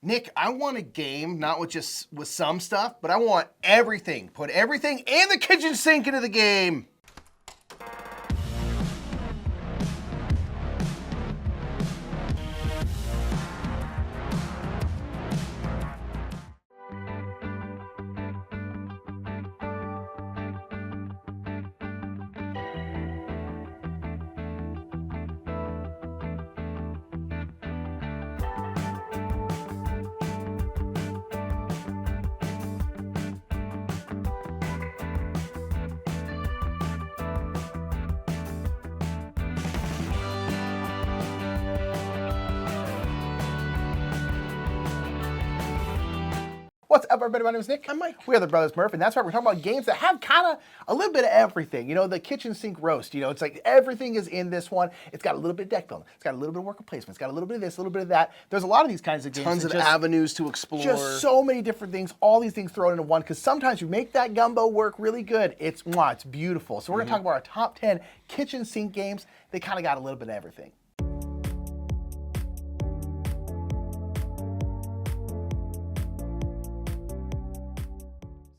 Nick, I want a game, not with some stuff, but I want everything. Put everything and the kitchen sink into the game. What's up, everybody? My name is Nick. I'm Mike. We are the Brothers Murph, and that's right. We're talking about games that have kind of a little bit of everything. You know, the kitchen sink roast. You know, it's like everything is in this one. It's got a little bit of deck building. It's got a little bit of worker placement. It's got a little bit of this, a little bit of that. There's a lot of these kinds of games. Tons of avenues to explore. Just so many different things. All these things thrown into one. Because sometimes you make that gumbo work really good. It's beautiful. So we're going to talk about our top 10 kitchen sink games. They kind of got a little bit of everything.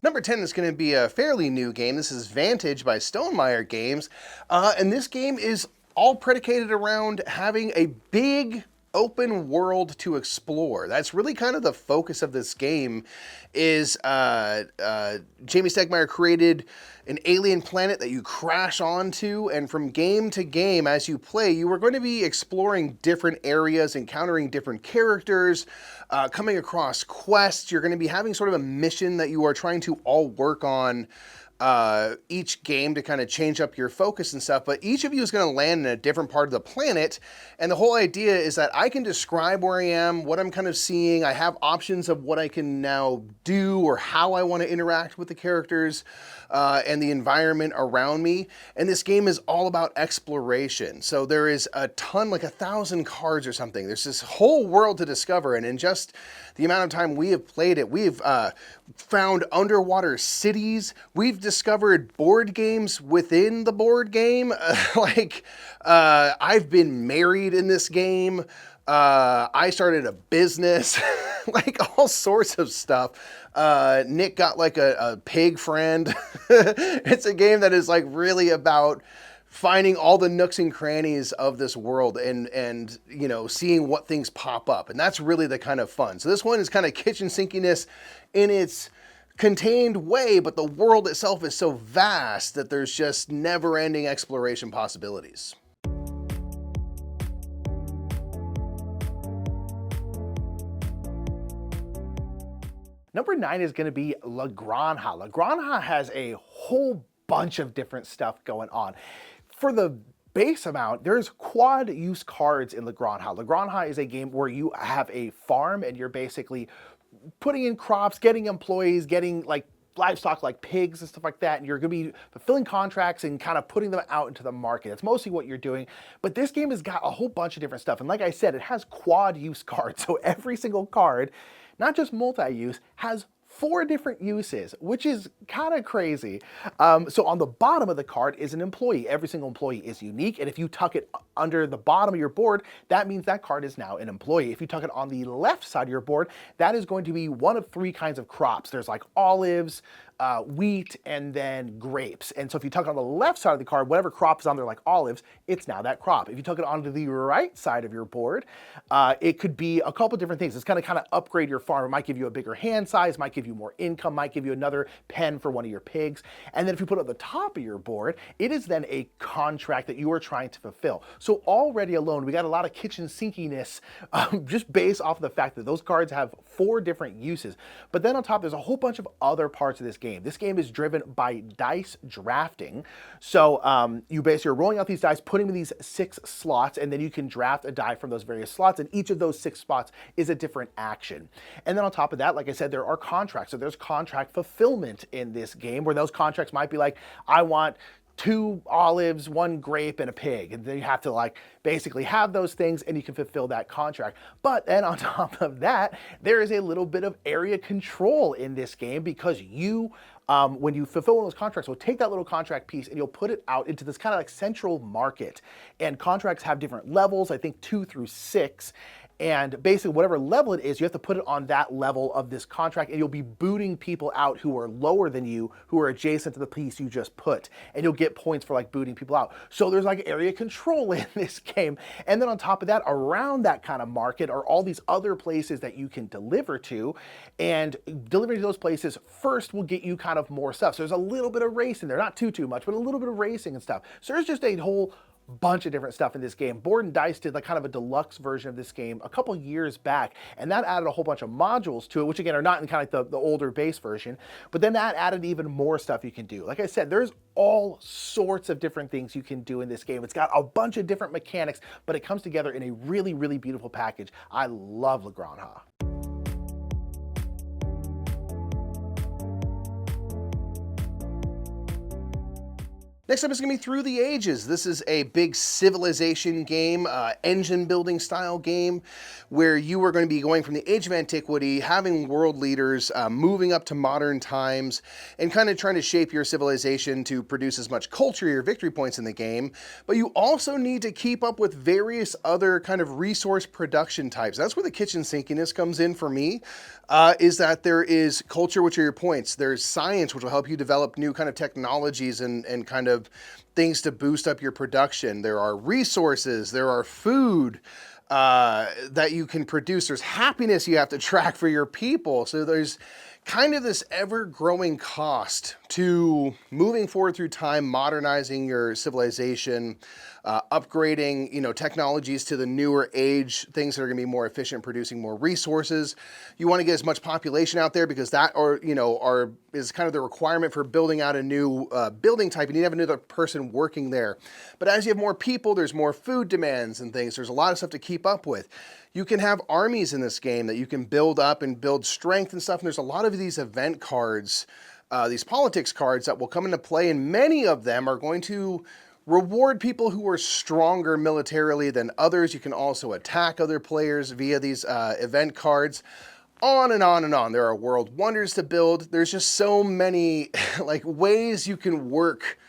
Number 10 is going to be a fairly new game. This is Vantage by Stonemaier Games. And this game is all predicated around having a big open world to explore. That's really kind of the focus of this game. Is Jamey Stegmaier created an alien planet that you crash onto, and from game to game as you play, you are going to be exploring different areas, encountering different characters, coming across quests. You're going to be having sort of a mission that you are trying to all work on each game to kind of change up your focus and stuff, but each of you is going to land in a different part of the planet, and the whole idea is that I can describe where I am, what I'm kind of seeing. I have options of what I can now do or how I want to interact with the characters and the environment around me, and this game is all about exploration. So there is a ton, like 1,000 cards or something. There's this whole world to discover, and in just the amount of time we have played it, we've found underwater cities. We've discovered board games within the board game. I've been married in this game. I started a business, like all sorts of stuff. Nick got like a pig friend. It's a game that is like really about finding all the nooks and crannies of this world and you know, seeing what things pop up. And that's really the kind of fun. So this one is kind of kitchen sinkiness in its contained way, but the world itself is so vast that there's just never-ending exploration possibilities. Number 9 is going to be La Granja. La Granja has a whole bunch of different stuff going on. For the base amount, there's quad use cards in La Granja. La Granja is a game where you have a farm and you're basically putting in crops, getting employees, getting like livestock like pigs and stuff like that, and you're going to be fulfilling contracts and kind of putting them out into the market. That's mostly what you're doing. But this game has got a whole bunch of different stuff. And like I said, it has quad use cards. So every single card, not just multi-use, has 4 different uses, which is kind of crazy. So on the bottom of the card is an employee. Every single employee is unique, and if you tuck it under the bottom of your board, that means that card is now an employee. If you tuck it on the left side of your board, that is going to be one of 3 kinds of crops. There's like olives, wheat, and then grapes. And so if you tuck it on the left side of the card, whatever crop is on there like olives, it's now that crop. If you tuck it onto the right side of your board, it could be a couple different things. It's going to kind of upgrade your farm. It might give you a bigger hand size, might give you more income, might give you another pen for one of your pigs. And then if you put it on the top of your board, it is then a contract that you are trying to fulfill. So already alone, we got a lot of kitchen sinkiness just based off of the fact that those cards have 4 different uses. But then on top, there's a whole bunch of other parts of this game. This game is driven by dice drafting. So you basically are rolling out these dice, putting them in these 6 slots, and then you can draft a die from those various slots, and each of those 6 spots is a different action. And then on top of that, like I said, there are contracts. So there's contract fulfillment in this game, where those contracts might be like, I want 2 olives, 1 grape, and a pig. And then you have to like basically have those things and you can fulfill that contract. But then on top of that, there is a little bit of area control in this game, because you, when you fulfill one of those contracts, will take that little contract piece and you'll put it out into this kind of like central market. And contracts have different levels, I think 2 through 6. And basically whatever level it is, you have to put it on that level of this contract, and you'll be booting people out who are lower than you, who are adjacent to the piece you just put. And you'll get points for like booting people out. So there's like area control in this game. And then on top of that, around that kind of market are all these other places that you can deliver to. And delivering to those places first will get you kind of more stuff. So there's a little bit of racing there, not too much, but a little bit of racing and stuff. So there's just a whole bunch of different stuff in this game. Board and Dice did like kind of a deluxe version of this game a couple years back, and that added a whole bunch of modules to it, which again are not in kind of like the older base version, but then that added even more stuff you can do. Like I said, there's all sorts of different things you can do in this game. It's got a bunch of different mechanics, but it comes together in a really, really beautiful package. I love La Granja. Next up is going to be Through the Ages. This is a big civilization game, engine building style game, where you are going to be going from the Age of Antiquity, having world leaders, moving up to modern times, and kind of trying to shape your civilization to produce as much culture or victory points in the game. But you also need to keep up with various other kind of resource production types. That's where the kitchen sinkiness comes in for me, is that there is culture, which are your points. There's science, which will help you develop new kind of technologies and kind of things to boost up your production. There are resources, there are food that you can produce. There's happiness you have to track for your people. So there's kind of this ever-growing cost to moving forward through time, modernizing your civilization, upgrading, technologies to the newer age, things that are going to be more efficient, producing more resources. You want to get as much population out there because that, is kind of the requirement for building out a new building type. You need to have another person working there. But as you have more people, there's more food demands and things. There's a lot of stuff to keep up with. You can have armies in this game that you can build up and build strength and stuff. And there's a lot of these event cards, these politics cards that will come into play, and many of them are going to reward people who are stronger militarily than others. You can also attack other players via these event cards. On and on and on. There are world wonders to build. There's just so many ways you can work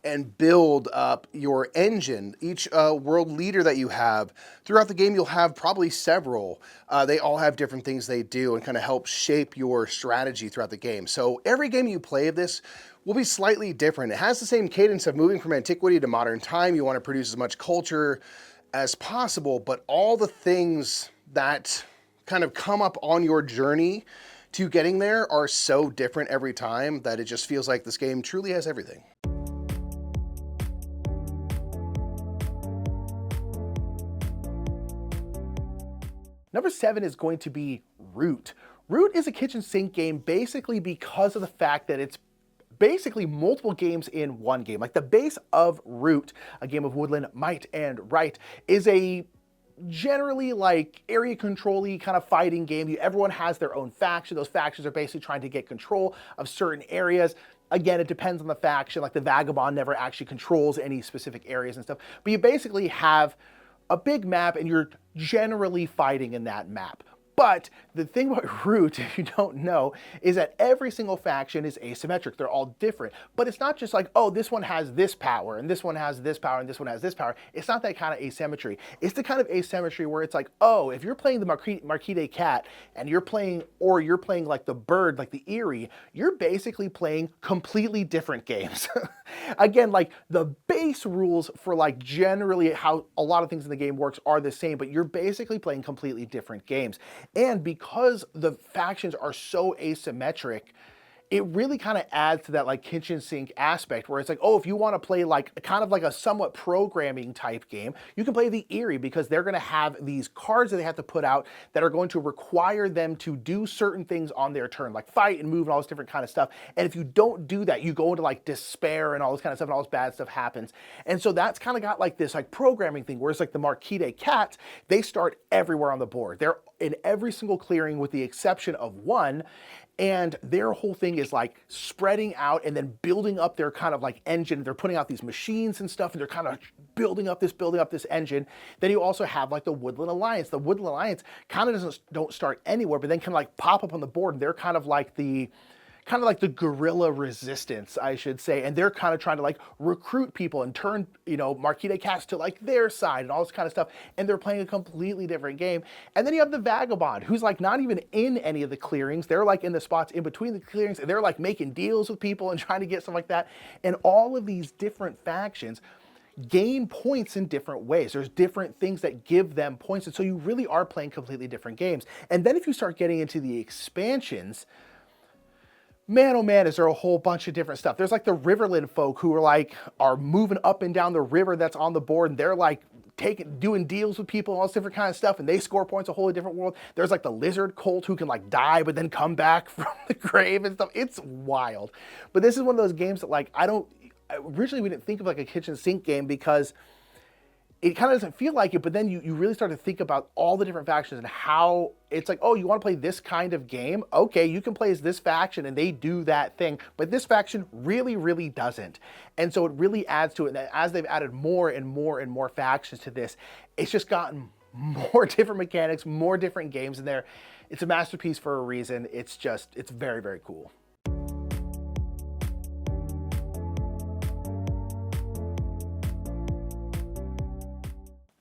and build up your engine. Each world leader that you have throughout the game, you'll have probably several. They all have different things they do and kind of help shape your strategy throughout the game. So every game you play of this will be slightly different. It has the same cadence of moving from antiquity to modern time. You want to produce as much culture as possible, but all the things that kind of come up on your journey to getting there are so different every time that it just feels like this game truly has everything. Number 7 is going to be Root. Root is a kitchen sink game basically because of the fact that it's basically multiple games in one game. Like the base of Root, a game of woodland might and right, is a generally like area control-y kind of fighting game. Everyone has their own faction. Those factions are basically trying to get control of certain areas. Again, it depends on the faction. Like the Vagabond never actually controls any specific areas and stuff. But you basically have a big map and you're generally fighting in that map. But the thing about Root, if you don't know, is that every single faction is asymmetric. They're all different. But it's not just like, oh, this one has this power, and this one has this power, and this one has this power. It's not that kind of asymmetry. It's the kind of asymmetry where it's like, oh, if you're playing the Marquis cat, and you're playing like the bird, like the Eerie, you're basically playing completely different games. Again, like the base rules for like generally how a lot of things in the game works are the same, but you're basically playing completely different games. And because the factions are so asymmetric, it really kind of adds to that like kitchen sink aspect where it's like, oh, if you want to play like kind of like a somewhat programming type game, you can play the Eerie because they're going to have these cards that they have to put out that are going to require them to do certain things on their turn, like fight and move and all this different kind of stuff. And if you don't do that, you go into like despair and all this kind of stuff and all this bad stuff happens. And so that's kind of got like this like programming thing, whereas like the Marquis cats, they start everywhere on the board. They're in every single clearing with the exception of one. And their whole thing is like spreading out and then building up their kind of like engine. They're putting out these machines and stuff, and they're kind of building up this engine. Then you also have like the Woodland Alliance. The Woodland Alliance kind of don't start anywhere, but then can like pop up on the board. And they're kind of like the kind of like the guerrilla resistance, I should say. And they're kind of trying to like recruit people and turn, Marquis de Casse to like their side and all this kind of stuff. And they're playing a completely different game. And then you have the Vagabond, who's like not even in any of the clearings. They're like in the spots in between the clearings, and they're like making deals with people and trying to get stuff like that. And all of these different factions gain points in different ways. There's different things that give them points. And so you really are playing completely different games. And then if you start getting into the expansions, man, oh man, is there a whole bunch of different stuff. There's like the Riverland folk who are moving up and down the river that's on the board, and they're like doing deals with people and all this different kind of stuff, and they score points, a whole different world. There's like the Lizard Cult who can like die but then come back from the grave and stuff. It's wild. But this is one of those games that like originally we didn't think of like a kitchen sink game because it kind of doesn't feel like it, but then you really start to think about all the different factions and how it's like, oh, you want to play this kind of game? Okay, you can play as this faction and they do that thing, but this faction really, really doesn't. And so it really adds to it. And as they've added more and more and more factions to this, it's just gotten more different mechanics, more different games in there. It's a masterpiece for a reason. It's very, very cool.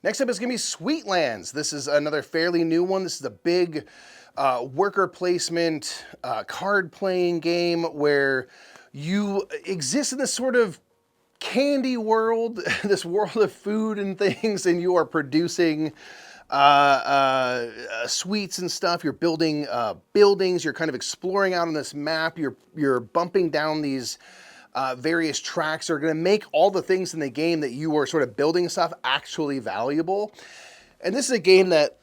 Next up is going to be Sweetlands. This is another fairly new one. This is a big worker placement card playing game where you exist in this sort of candy world, this world of food and things, and you are producing sweets and stuff. You're building buildings. You're kind of exploring out on this map. You're bumping down these various tracks are going to make all the things in the game that you are sort of building stuff actually valuable. And this is a game that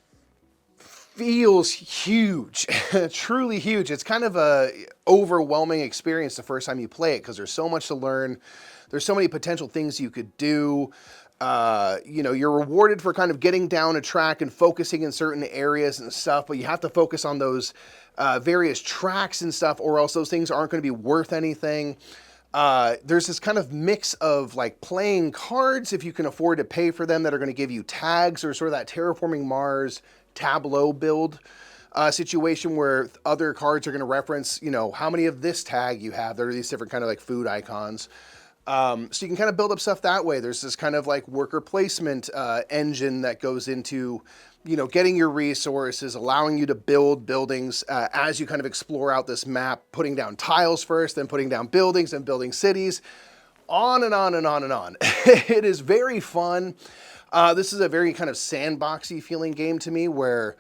feels huge, truly huge. It's kind of a overwhelming experience the first time you play it because there's so much to learn. There's so many potential things you could do. You're rewarded for kind of getting down a track and focusing in certain areas and stuff, but you have to focus on those various tracks and stuff, or else those things aren't going to be worth anything. There's this kind of mix of like playing cards, if you can afford to pay for them, that are going to give you tags, or sort of that Terraforming Mars tableau build situation where other cards are going to reference, how many of this tag you have. There are these different kind of like food icons. So you can kind of build up stuff that way. There's this kind of like worker placement engine that goes into, getting your resources, allowing you to build buildings as you kind of explore out this map, putting down tiles first, then putting down buildings and building cities, on and on and on and on. It is very fun. This is a very kind of sandboxy feeling game to me where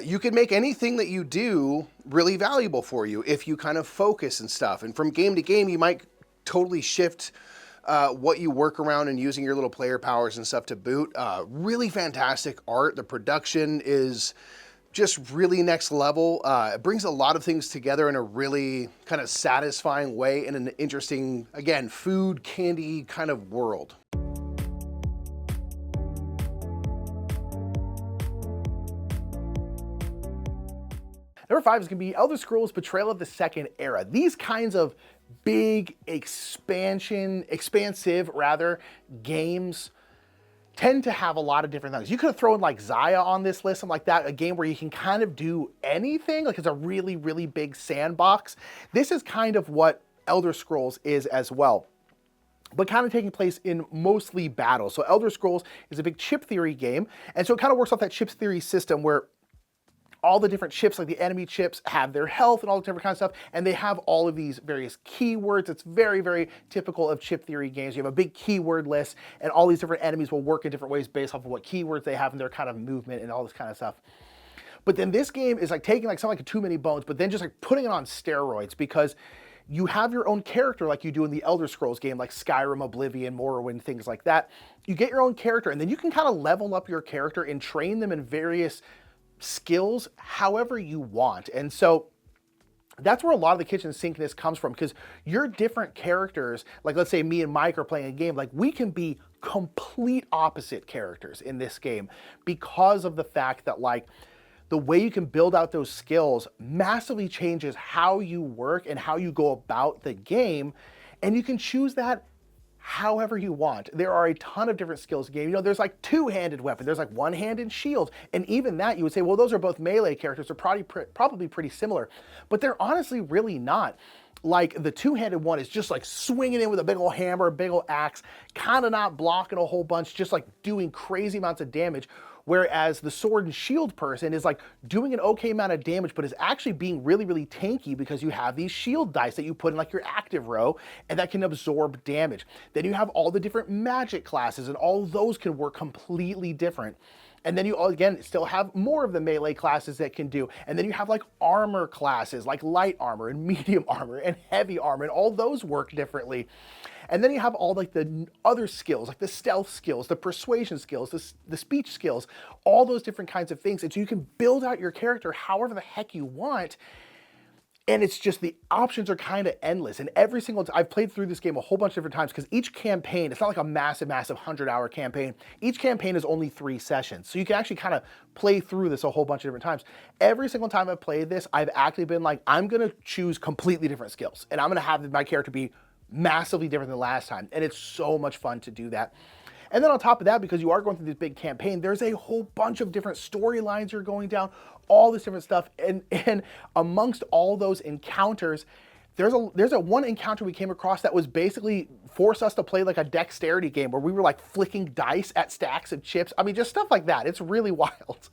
you can make anything that you do really valuable for you if you kind of focus and stuff. And from game to game, you might totally shift what you work around and using your little player powers and stuff to boot. Really fantastic art. The production is just really next level. It brings a lot of things together in a really kind of satisfying way in an interesting, again, food, candy kind of world. Number 5 is going to be Elder Scrolls Betrayal of the Second Era. These kinds of big expansive games tend to have a lot of different things. You could have thrown like Zaya on this list, something like that, a game where you can kind of do anything, like it's a really, really big sandbox. This is kind of what Elder Scrolls is as well, but kind of taking place in mostly battle. So Elder Scrolls is a big chip theory game, and so it kind of works off that chip theory system where all the different chips, like the enemy chips, have their health and all the different kind of stuff, and they have all of these various keywords. It's very, very typical of chip theory games. You have a big keyword list, and all these different enemies will work in different ways based off of what keywords they have and their kind of movement and all this kind of stuff. But then this game is like taking like something like Too Many Bones, but then just like putting it on steroids, because you have your own character like you do in the Elder Scrolls game, like Skyrim, Oblivion, Morrowind, things like that. You get your own character, and then you can kind of level up your character and train them in various skills however you want. And so that's where a lot of the kitchen sinkness comes from, because your different characters, like let's say me and Mike are playing a game, like we can be complete opposite characters in this game because of the fact that like the way you can build out those skills massively changes how you work and how you go about the game, and you can choose that however you want. There are a ton of different skills in the game. You know, there's like two-handed weapon, there's like one-handed shield, and even that you would say, well, those are both melee characters, they're probably pretty similar, but they're honestly really not. Like the two-handed one is just like swinging in with a big old hammer, a big old axe, kind of not blocking a whole bunch, just like doing crazy amounts of damage. Whereas the sword and shield person is like doing an okay amount of damage, but is actually being really, really tanky because you have these shield dice that you put in like your active row and that can absorb damage. Then you have all the different magic classes and all those can work completely different. And then you, again, still have more of the melee classes that can do. And then you have like armor classes, like light armor and medium armor and heavy armor, and all those work differently. And then you have all like the other skills, like the stealth skills, the persuasion skills, the speech skills, all those different kinds of things. And so you can build out your character however the heck you want. And it's just, the options are kind of endless. And every single time, I've played through this game a whole bunch of different times because each campaign, it's not like a massive 100-hour campaign. Each campaign is only 3 sessions. So you can actually kind of play through this a whole bunch of different times. Every single time I've played this, I've actually been like, I'm going to choose completely different skills. And I'm going to have my character be massively different than last time. And it's so much fun to do that. And then on top of that, because you are going through this big campaign, there's a whole bunch of different storylines you're going down, all this different stuff. And amongst all those encounters, there's a one encounter we came across that was basically forced us to play like a dexterity game where we were like flicking dice at stacks of chips. I mean, just stuff like that. It's really wild.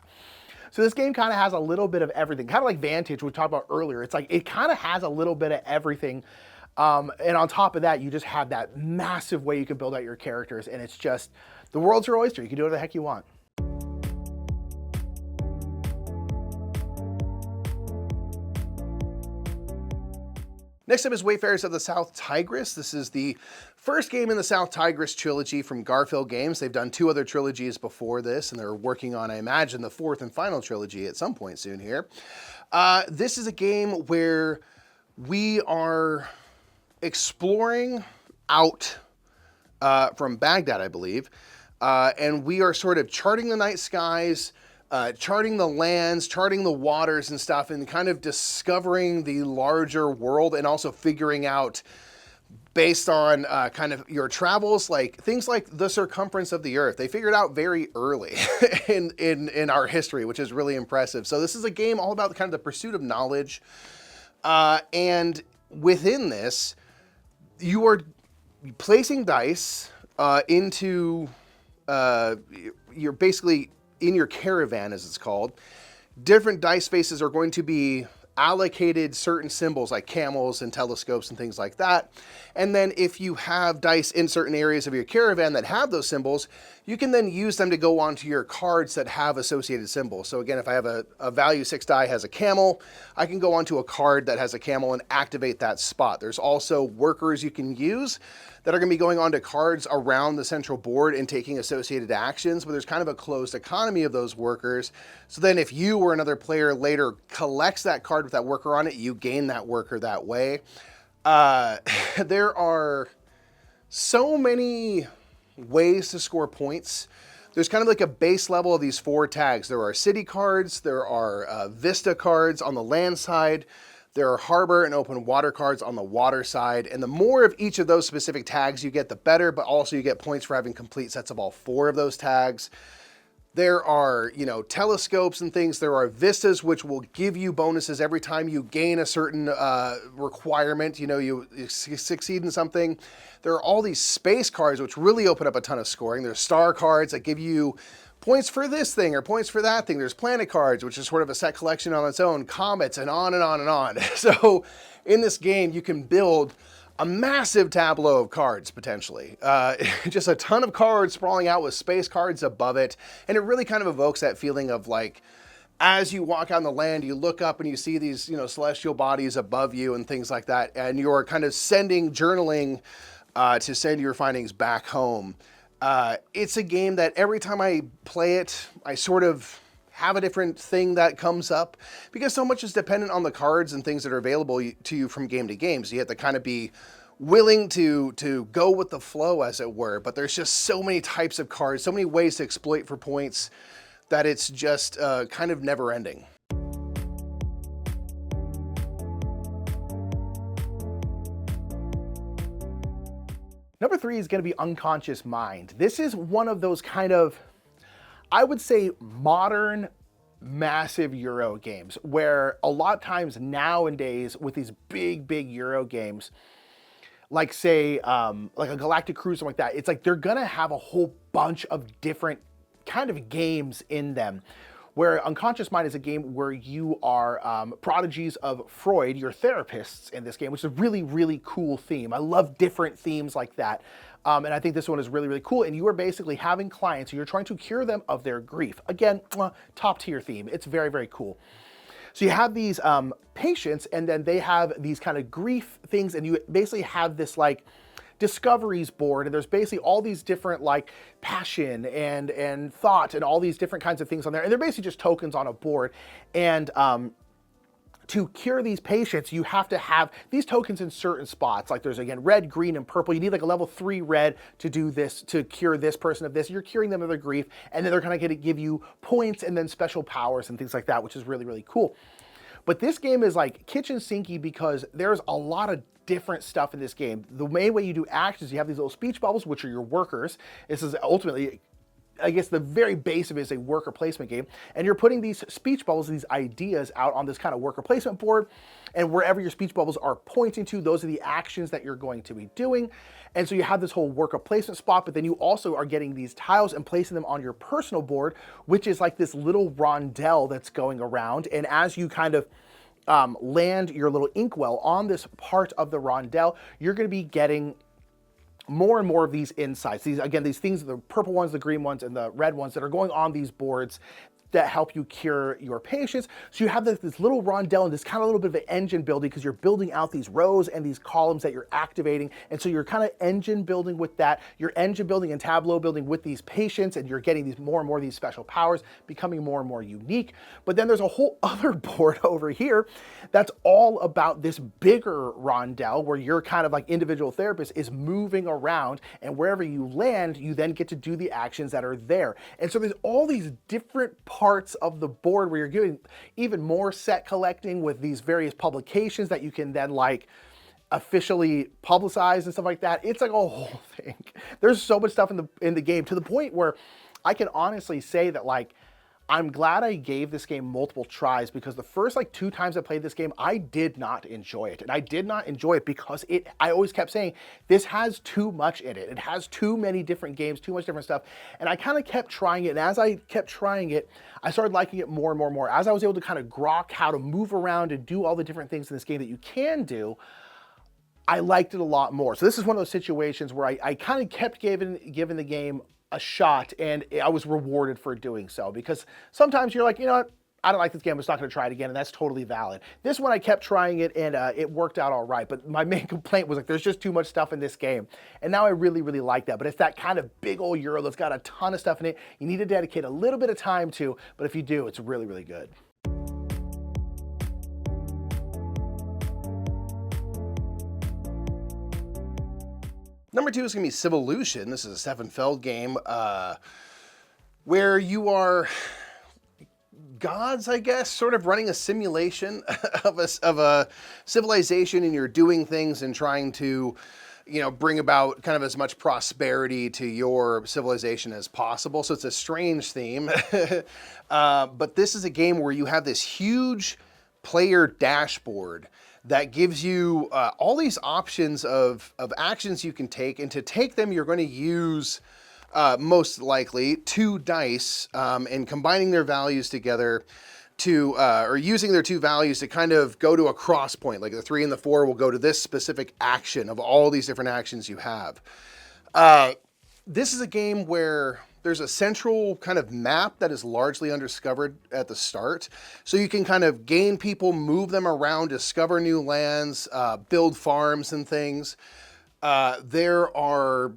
So this game kind of has a little bit of everything, kind of like Vantage we talked about earlier. It's like, it kind of has a little bit of everything. And on top of that, you just have that massive way you can build out your characters, and it's just, the world's your oyster. You can do whatever the heck you want. Next up is Wayfarers of the South Tigris. This is the first game in the South Tigris trilogy from Garphill Games. They've done 2 other trilogies before this, and they're working on, I imagine, the 4th and final trilogy at some point soon here. This is a game where we are exploring out from Baghdad, I believe, and we are sort of charting the night skies, charting the lands, charting the waters and stuff, and kind of discovering the larger world, and also figuring out, based on kind of your travels, like things like the circumference of the earth. They figured out very early in our history, which is really impressive. So this is a game all about kind of the pursuit of knowledge, and within this, you are placing dice into, you're basically in your caravan, as it's called. Different dice spaces are going to be allocated certain symbols like camels and telescopes and things like that. And then if you have dice in certain areas of your caravan that have those symbols, you can then use them to go onto your cards that have associated symbols. So again, if I have a value 6 die has a camel, I can go onto a card that has a camel and activate that spot. There's also workers you can use that are going to be going onto cards around the central board and taking associated actions, but there's kind of a closed economy of those workers. So then if you or another player later collects that card with that worker on it, you gain that worker that way. There are so many ways to score points. There's kind of like a base level of these 4 tags. There are city cards, there are vista cards on the land side, there are harbor and open water cards on the water side, and the more of each of those specific tags you get, the better, but also you get points for having complete sets of all 4 of those tags. There are, you know, telescopes and things. There are vistas, which will give you bonuses every time you gain a certain requirement. You know, you succeed in something. There are all these space cards, which really open up a ton of scoring. There's star cards that give you points for this thing or points for that thing. There's planet cards, which is sort of a set collection on its own, comets, and on and on and on. So in this game, you can build a massive tableau of cards, potentially. Just a ton of cards sprawling out with space cards above it. And it really kind of evokes that feeling of like, as you walk on the land, you look up and you see these, you know, celestial bodies above you and things like that. And you're kind of journaling to send your findings back home. It's a game that every time I play it, I sort of have a different thing that comes up, because so much is dependent on the cards and things that are available to you from game to game. So you have to kind of be willing to go with the flow, as it were. But there's just so many types of cards, so many ways to exploit for points, that it's just kind of never ending. Number 3 is going to be Unconscious Mind. This is one of those kind of, I would say, modern massive Euro games where a lot of times nowadays with these big Euro games, like say like a Galactic Cruise, something like that, it's like they're gonna have a whole bunch of different kind of games in them. Where Unconscious Mind is a game where you are prodigies of Freud, your therapists in this game, which is a really cool theme. I love different themes like that. And I think this one is really cool. And you are basically having clients, and you're trying to cure them of their grief. Again, top tier theme. It's very cool. So you have these patients, and then they have these kind of grief things, and you basically have this like discoveries board, and there's basically all these different like passion and thought and all these different kinds of things on there, and they're basically just tokens on a board. And to cure these patients, you have to have these tokens in certain spots. Like there's, again, red, green, and purple. You need like a level 3 red to do this, to cure this person of this. You're curing them of their grief, and then they're kind of going to give you points and then special powers and things like that, which is really cool. But this game is like kitchen sinky because there's a lot of different stuff in this game. The main way you do actions, you have these little speech bubbles, which are your workers. This is ultimately, I guess, the very base of it is a worker placement game, and you're putting these speech bubbles, these ideas out on this kind of worker placement board, and wherever your speech bubbles are pointing to, those are the actions that you're going to be doing. And so you have this whole worker placement spot, but then you also are getting these tiles and placing them on your personal board, which is like this little rondelle that's going around. And as you kind of land your little inkwell on this part of the rondelle, you're going to be getting more and more of these insights. These, again, these things, the purple ones, the green ones, and the red ones that are going on these boards that help you cure your patients. So you have this little rondelle and this kind of little bit of an engine building because you're building out these rows and these columns that you're activating. And so you're kind of engine building with that. You're engine building and tableau building with these patients, and you're getting these more and more of these special powers, becoming more and more unique. But then there's a whole other board over here that's all about this bigger rondelle where your kind of like individual therapist is moving around, and wherever you land, you then get to do the actions that are there. And so there's all these different parts of the board where you're doing even more set collecting with these various publications that you can then like officially publicize and stuff like that. It's like a whole thing. There's so much stuff in the game, to the point where I can honestly say that like I'm glad I gave this game multiple tries, because the first like 2 times I played this game, I did not enjoy it. And I did not enjoy it because I always kept saying, this has too much in it. It has too many different games, too much different stuff. And I kind of kept trying it. And as I kept trying it, I started liking it more and more and more. As I was able to kind of grok how to move around and do all the different things in this game that you can do, I liked it a lot more. So this is one of those situations where I kind of kept giving the game a shot, and I was rewarded for doing so, because sometimes you're like, you know what, I don't like this game, I'm just not going to try it again, and that's totally valid. This one I kept trying it, and it worked out all right, but my main complaint was like, there's just too much stuff in this game, and now I really like that. But it's that kind of big old Euro that's got a ton of stuff in it. You need to dedicate a little bit of time to, but if you do, it's really good. Number 2 is going to be Civolution. This is a Steffenfeld game where you are gods, I guess, sort of running a simulation of a civilization, and you're doing things and trying to, you know, bring about kind of as much prosperity to your civilization as possible. So it's a strange theme. But this is a game where you have this huge player dashboard that gives you all these options of actions you can take, and to take them, you're going to use most likely 2 dice, and combining their values together to, or using their 2 values to kind of go to a cross point. Like the 3 and the 4 will go to this specific action of all these different actions you have. This is a game where there's a central kind of map that is largely undiscovered at the start. So you can kind of gain people, move them around, discover new lands, build farms and things. There are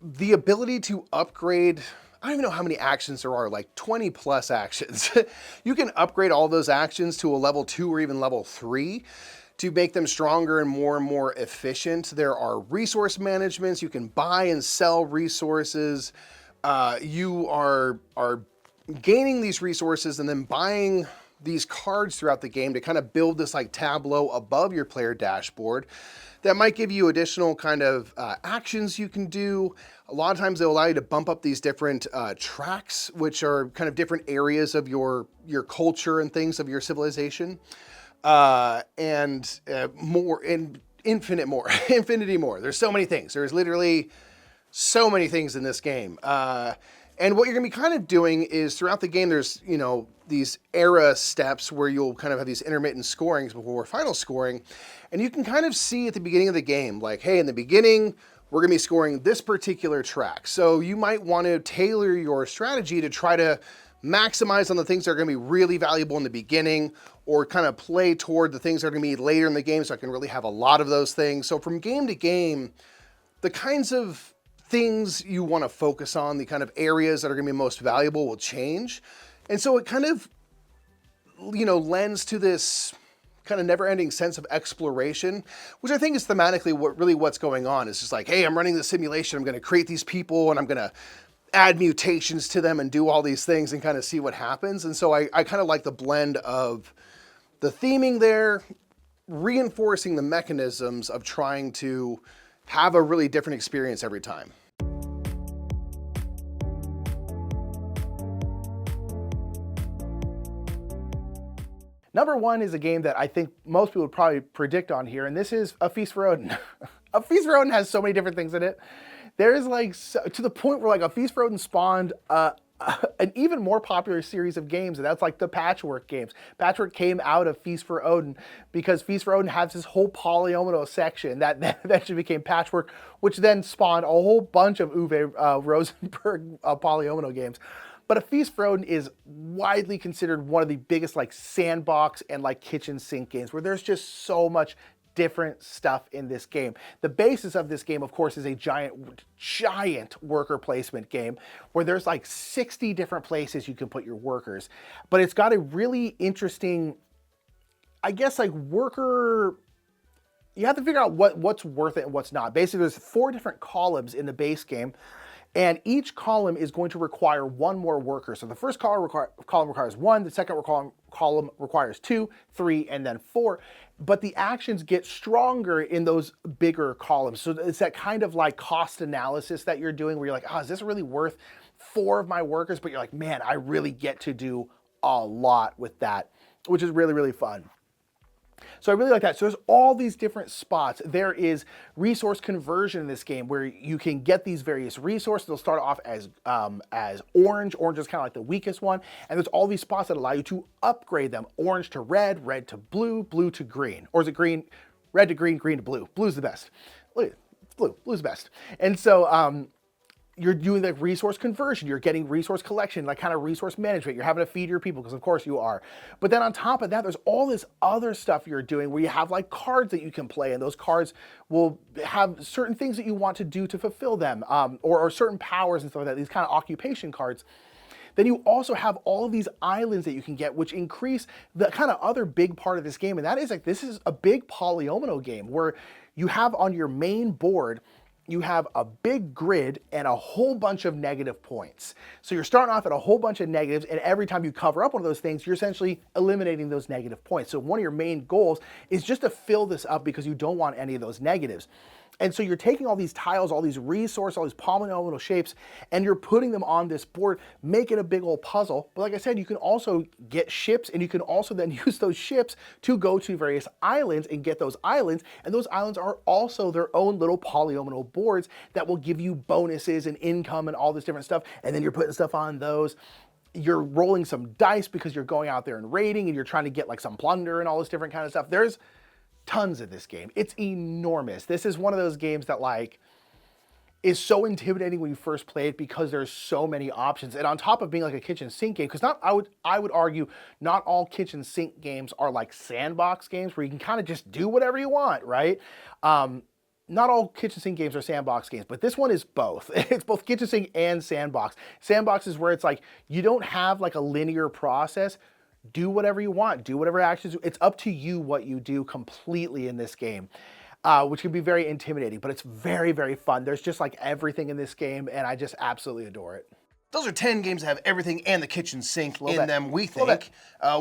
the ability to upgrade, I don't even know how many actions there are, like 20 plus actions. You can upgrade all those actions to a level 2 or even level 3 to make them stronger and more efficient. There are resource managements. You can buy and sell resources. You are gaining these resources and then buying these cards throughout the game to kind of build this like tableau above your player dashboard that might give you additional kind of actions you can do. A lot of times they'll allow you to bump up these different tracks, which are kind of different areas of your culture and things of your civilization, and more, and infinite more, infinity more. There's so many things. There's literally so many things in this game. And what you're gonna be kind of doing is throughout the game, there's, you know, these era steps where you'll kind of have these intermittent scorings before final scoring. And you can kind of see at the beginning of the game, like, hey, in the beginning, we're gonna be scoring this particular track. So you might want to tailor your strategy to try to maximize on the things that are gonna be really valuable in the beginning, or kind of play toward the things that are gonna be later in the game so I can really have a lot of those things. So from game to game, the kinds of things you want to focus on, the kind of areas that are going to be most valuable will change. And so it kind of, you know, lends to this kind of never-ending sense of exploration, which I think is thematically what's going on. It's just like, hey, I'm running this simulation, I'm going to create these people, and I'm going to add mutations to them and do all these things and kind of see what happens. And so I kind of like the blend of the theming there, reinforcing the mechanisms of trying to have a really different experience every time. Number one is a game that I think most people would probably predict on here, and this is A Feast for Odin. A Feast for Odin has so many different things in it. There's like, to the point where like A Feast for Odin spawned an even more popular series of games, and that's like the Patchwork games. Patchwork came out of Feast for Odin because Feast for Odin has this whole polyomino section that eventually became Patchwork, which then spawned a whole bunch of Uwe Rosenberg polyomino games. But A Feast for Odin is widely considered one of the biggest like sandbox and like kitchen sink games, where there's just so much different stuff in this game. The basis of this game, of course, is a giant worker placement game where there's like 60 different places you can put your workers. But it's got a really interesting, I guess, like worker, you have to figure out what's worth it and what's not. Basically, there's 4 different columns in the base game, and each column is going to require 1 more worker. So the first column requires 1, the second column requires 2, 3, and then 4. But the actions get stronger in those bigger columns. So it's that kind of like cost analysis that you're doing where you're like, oh, is this really worth 4 of my workers? But you're like, man, I really get to do a lot with that, which is really, really fun. So I really like that. So there's all these different spots. There is resource conversion in this game where you can get these various resources. They'll start off as orange. Orange is kind of like the weakest one. And there's all these spots that allow you to upgrade them. Orange to red, red to blue, blue to green. Or is it green, red to green, green to blue? Blue's the best. Look, blue's the best. And so you're doing like resource conversion, you're getting resource collection, like kind of resource management. You're having to feed your people, because of course you are. But then on top of that, there's all this other stuff you're doing where you have like cards that you can play, and those cards will have certain things that you want to do to fulfill them, or certain powers and stuff like that, these kind of occupation cards. Then you also have all of these islands that you can get, which increase the kind of other big part of this game. And that is like, this is a big polyomino game where you have on your main board, you have a big grid and a whole bunch of negative points. So you're starting off at a whole bunch of negatives, and every time you cover up one of those things, you're essentially eliminating those negative points. So one of your main goals is just to fill this up because you don't want any of those negatives. And so you're taking all these tiles, all these resources, all these polynomial shapes, and you're putting them on this board, make it a big old puzzle. But like I said, you can also get ships, and you can also then use those ships to go to various islands and get those islands. And those islands are also their own little polynomial boards that will give you bonuses and income and all this different stuff. And then you're putting stuff on those. You're rolling some dice because you're going out there and raiding, and you're trying to get like some plunder and all this different kind of stuff. There's tons of this game. It's enormous. This is one of those games that like is so intimidating when you first play it because there's so many options. And on top of being like a kitchen sink game, because I would argue not all kitchen sink games are like sandbox games where you can kind of just do whatever you want, right? Not all kitchen sink games are sandbox games, but this one is both. It's both kitchen sink and sandbox. Sandbox is where it's like you don't have like a linear process. Do whatever you want, do whatever actions. It's up to you what you do completely in this game, which can be very intimidating, but it's very, very fun. There's just like everything in this game, and I just absolutely adore it. Those are 10 games that have everything and the kitchen sink in bit. them, we Little think.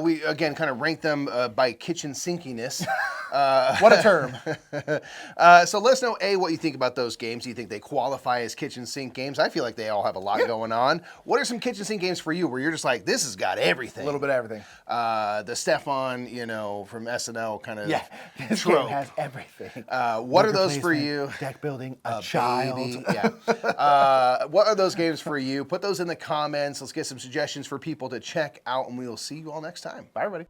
We, again, kind of rank them by kitchen sinkiness. What a term. So let us know, A, what you think about those games. Do you think they qualify as kitchen sink games? I feel like they all have a lot going on. What are some kitchen sink games for you where you're just like, this has got everything? A little bit of everything. The Stefan, from SNL kind of This trope. game has everything. What are those for you? Deck building, a child. Baby. Yeah. What are those games for you? Put those in the comments. Let's get some suggestions for people to check out, and we will see you all next time. Bye, everybody.